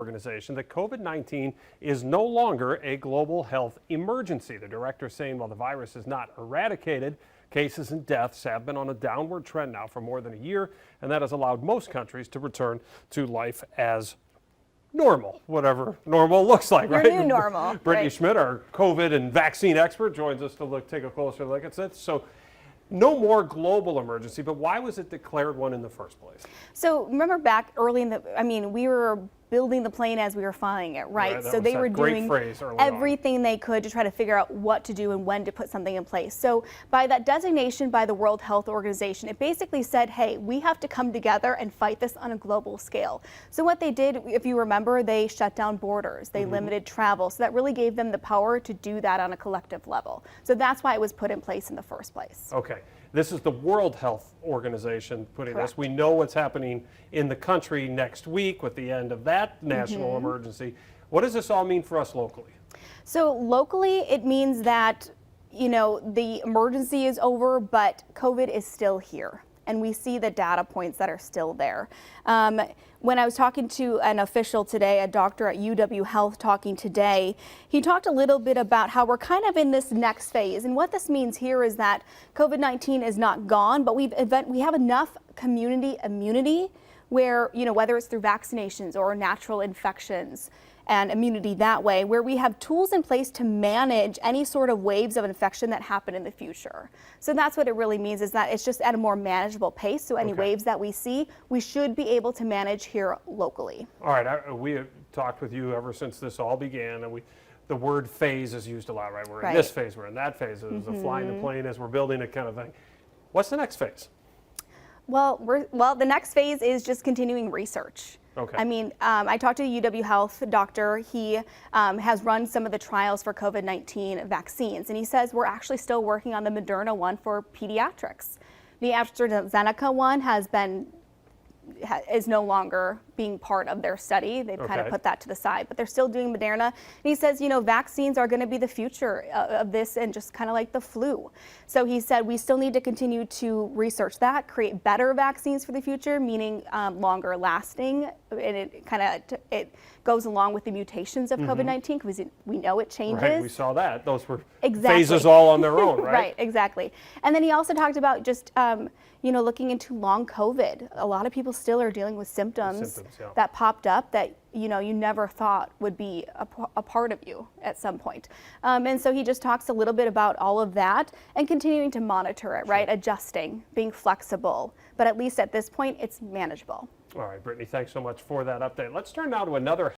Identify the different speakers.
Speaker 1: Organization that COVID-19 is no longer a global health emergency. The director saying while the virus is not eradicated, cases and deaths have been on a downward trend now for more than a year, and that has allowed most countries to return to life as normal, whatever normal looks like,
Speaker 2: Your
Speaker 1: right?
Speaker 2: new normal.
Speaker 1: Brittany
Speaker 2: right.
Speaker 1: Schmidt, our COVID and vaccine expert, joins us to take a closer look at this. So no more global emergency, but why was it declared one in the first place?
Speaker 2: So remember back early we were building the plane as we were flying it, right? So they were doing everything they could to try to figure out what to do and when to put something in place. So by that designation by the World Health Organization, it basically said, hey, we have to come together and fight this on a global scale. So what they did, if you remember, they shut down borders, they limited travel. So that really gave them the power to do that on a collective level. So that's why it was put in place in the first place.
Speaker 1: Okay. This is the World Health Organization putting this. We know what's happening in the country next week with the end of that national emergency. What does this all mean for us locally? So
Speaker 2: locally, it means that, the emergency is over, but COVID is still here. And we see the data points that are still there. When I was talking to an official today, a doctor at UW Health talking today, he talked a little bit about how we're kind of in this next phase. And what this means here is that COVID-19 is not gone, but we have enough community immunity where, whether it's through vaccinations or natural infections, and immunity that way, where we have tools in place to manage any sort of waves of infection that happen in the future. So that's what it really means, is that it's just at a more manageable pace. So any waves that we see, we should be able to manage here locally.
Speaker 1: All right, we have talked with you ever since this all began, and the word phase is used a lot, right? We're in this phase, we're in that phase, as flying the plane, as we're building it kind of thing. What's the next phase?
Speaker 2: Well, the next phase is just continuing research.
Speaker 1: Okay.
Speaker 2: I talked to the UW Health doctor. He has run some of the trials for COVID-19 vaccines, and he says we're actually still working on the Moderna one for pediatrics. The AstraZeneca one is no longer being part of their study. They've kind of put that to the side, but they're still doing Moderna. And he says, vaccines are going to be the future of this, and just kind of like the flu. So he said we still need to continue to research that, create better vaccines for the future, meaning longer lasting. And it goes along with the mutations of COVID-19, because we know it changes.
Speaker 1: Right, we saw that. Those were phases all on their own, right?
Speaker 2: Right, exactly. And then he also talked about just looking into long COVID. A lot of people still are dealing with symptoms that popped up that you never thought would be a part of you at some point. And so he just talks a little bit about all of that and continuing to monitor it, right? Adjusting, being flexible, but at least at this point, it's manageable.
Speaker 1: All right, Brittany, thanks so much for that update. Let's turn now to another